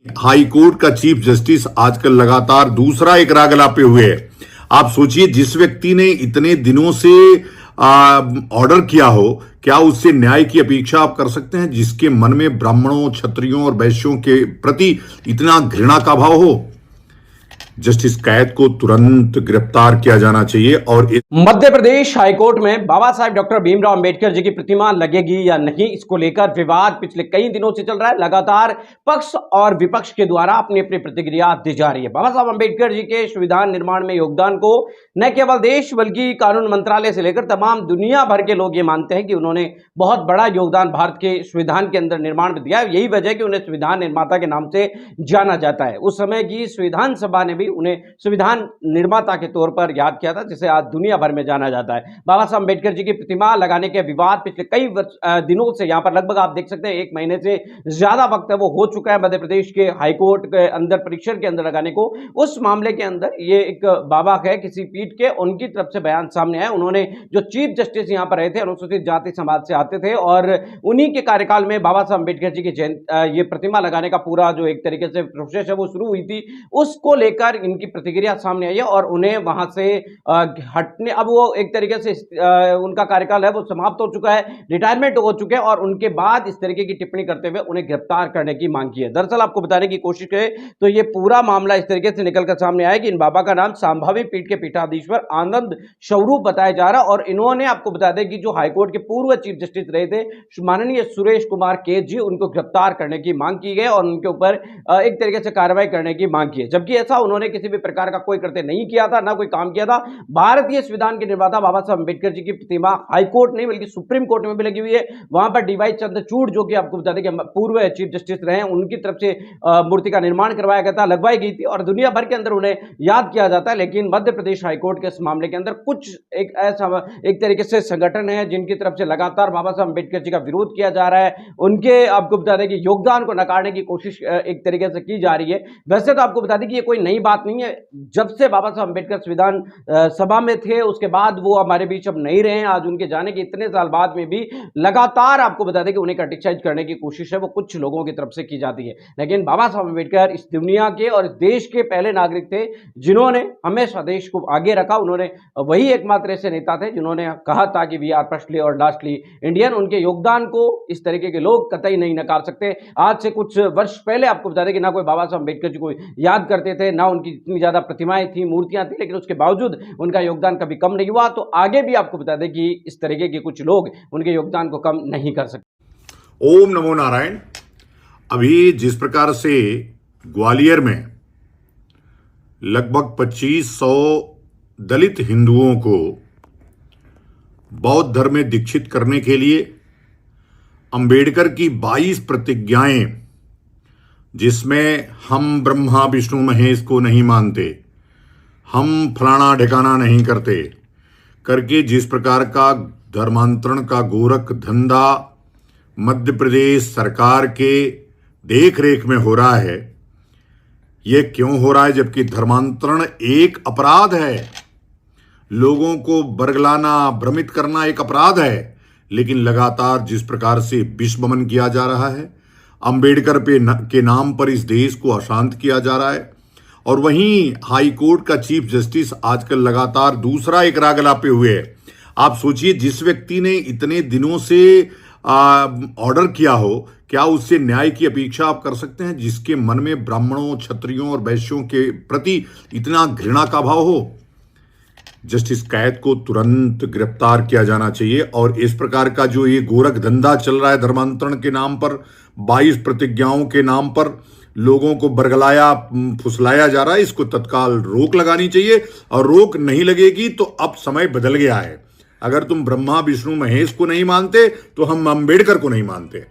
High court का chief justice आजकल लगातार दूसरा एक रागला पे हुए है। आप सोचिए, जिस व्यक्ति ने इतने दिनों से ऑर्डर किया हो, क्या उससे न्याय की अपेक्षा आप कर सकते हैं? जिसके मन में ब्राह्मणों, क्षत्रियों और वैश्यों के प्रति इतना घृणा का भाव हो। जस्टिस कैद को तुरंत गिरफ्तार किया जाना चाहिए। और मध्य प्रदेश हाईकोर्ट में बाबा साहेब डॉक्टर भीमराव अंबेडकर जी की प्रतिमा लगेगी या नहीं, इसको लेकर विवाद पिछले कई दिनों से चल रहा है। लगातार पक्ष और विपक्ष के द्वारा अपनी अपनी प्रतिक्रिया दी जा रही है। बाबा साहब अंबेडकर जी के संविधान निर्माण में योगदान को न केवल देश बल्कि कानून मंत्रालय से लेकर तमाम दुनिया भर के लोग ये मानते हैं कि उन्होंने बहुत बड़ा योगदान भारत के संविधान के अंदर निर्माण में दिया है। यही वजह है कि उन्हें संविधान निर्माता के नाम से जाना जाता है। उस समय की संविधान सभा ने भी उन्हें संविधान निर्माता के तौर पर याद किया था, जिसे आज दुनिया भर में जाना जाता है। बाबा साहब अंबेडकर जी की प्रतिमा लगाने के विवाद पिछले कई दिनों से यहाँ पर लगभग आप देख सकते हैं 1 महीने से ज्यादा वक्त है वो हो चुका है मध्य प्रदेश के हाईकोर्ट के अंदर परिसर के अंदर लगाने को। उस मामले के अंदर ये एक बाबा है किसी पीठ के, उनकी तरफ से बयान सामने आया। उन्होंने जो चीफ जस्टिस यहाँ पर रहे थे अनुसूचित जाति समाज से आते थे और उन्हीं के कार्यकाल में बाबा साहब अंबेडकर जी की ये प्रतिमा लगाने का पूरा जो एक तरीके से प्रोसेस है वो शुरू हुई थी। उसको लेकर इनकी प्रतिक्रिया सामने आई है और उन्हें वहां से हटने, अब वो एक तरीके से उनका कार्यकाल है वो समाप्त हो चुका है, रिटायरमेंट हो चुके हैं और उनके बाद इस तरीके की टिप्पणी करते हुए उन्हें गिरफ्तार करने की मांग की है। दरअसल आपको बताने की कोशिश करें तो ये पूरा मामला इस तरीके से निकलकर सामने आया कि इन बाबा का नाम संभावी पीठ के पीठाधीश्वर आनंद स्वरूप बताया जा रहा है और इन्होंने, आपको बता दें कि जो हाईकोर्ट के पूर्व चीफ जस्टिस रहे थे माननीय सुरेश कुमार केत जी, उनको गिरफ्तार करने की मांग की गई और उनके ऊपर एक तरीके से कार्रवाई करने की मांग की है। जबकि ऐसा उन्होंने किसी भी प्रकार का कोई कृत्य नहीं किया था, ना कोई काम किया था। भारतीय संविधान के निर्माता बाबा साहब अंबेडकर जी की प्रतिमा हाईकोर्ट नहीं बल्कि सुप्रीम कोर्ट में भी लगी हुई है। वहां पर डीवाई चंद्रचूड़, जो कि आपको बता दें कि पूर्व चीफ जस्टिस रहे हैं, उनकी तरफ से मूर्ति का निर्माण करवाया गया था, लगवाई गई थी और दुनिया भर के अंदर उन्हें याद किया जाता है। लेकिन मध्य प्रदेश हाईकोर्ट के इस मामले के अंदर कुछ एक ऐसा एक तरीके से संगठन है जिनकी तरफ से लगातार बाबा साहब अंबेडकर जी का विरोध किया जा रहा है। उनके, आपको बता दें कि योगदान को नकारने की कोशिश एक तरीके से की जा रही है। वैसे तो आपको बता दें कि ये कोई नई बात नहीं है। जब से बाबा साहब अंबेडकर संविधान सभा में थे उसके बाद वो हमारे बीच अब नहीं रहे हैं। आज उनके जाने के इतने साल बाद में भी लगातार आपको बता दें कि उन्हें क्रिटिसाइज करने की कोशिश है वो कुछ लोगों की तरफ से की जाती है। लेकिन बाबा साहब अंबेडकर इस दुनिया के और इस देश के पहले नागरिक थे जिन्होंने हमेशा देश को आगे रखा। उन्होंने वही एकमात्र ऐसे नेता थे जिन्होंने कहा था कि वी आर फर्स्टली और लास्टली इंडियन। उनके योगदान को इस तरीके के लोग कतई नहीं नकार सकते। आज से कुछ वर्ष पहले आपको बता दें कि ना कोई बाबा साहब अंबेडकर जी को याद करते थे, ना उनकी इतनी ज्यादा प्रतिमाएं थी, मूर्तियां थी, लेकिन उसके बावजूद उनका योगदान कभी कम नहीं हुआ। तो आगे भी आपको बता दें कि इस तरीके के कुछ लोग उनके योगदान को कम नहीं कर सकते। ओम नमो नारायण। अभी जिस प्रकार से ग्वालियर में लगभग 2500 दलित हिंदुओं को बौद्ध धर्म में दीक्षित करने के लिए अंबेडकर की 22 प्रतिज्ञाएं, जिसमें हम ब्रह्मा विष्णु महेश को नहीं मानते, हम फलाना ठिकाना नहीं करते करके जिस प्रकार का धर्मांतरण का गोरख धंधा मध्य प्रदेश सरकार के देख रेख में हो रहा है। यह क्यों हो रहा है? जबकि धर्मांतरण एक अपराध है, लोगों को बरगलाना, भ्रमित करना एक अपराध है। लेकिन लगातार जिस प्रकार से विश्वमन किया जा रहा है, अंबेडकर के नाम पर इस देश को अशांत किया जा रहा है। और वहीं हाई कोर्ट का चीफ जस्टिस आजकल लगातार दूसरा एक रागला पे हुए है। आप सोचिए, जिस व्यक्ति ने इतने दिनों से ऑर्डर किया हो, क्या उससे न्याय की अपेक्षा आप कर सकते हैं? जिसके मन में ब्राह्मणों, क्षत्रियों और वैश्यों के प्रति इतना घृणा का भाव हो। जस्टिस कैद को तुरंत गिरफ्तार किया जाना चाहिए। और इस प्रकार का जो ये गोरख धंधा चल रहा है धर्मांतरण के नाम पर, 22 प्रतिज्ञाओं के नाम पर लोगों को बरगलाया, फुसलाया जा रहा है, इसको तत्काल रोक लगानी चाहिए। और रोक नहीं लगेगी तो अब समय बदल गया है। अगर तुम ब्रह्मा विष्णु महेश को नहीं मानते तो हम अंबेडकर को नहीं मानते।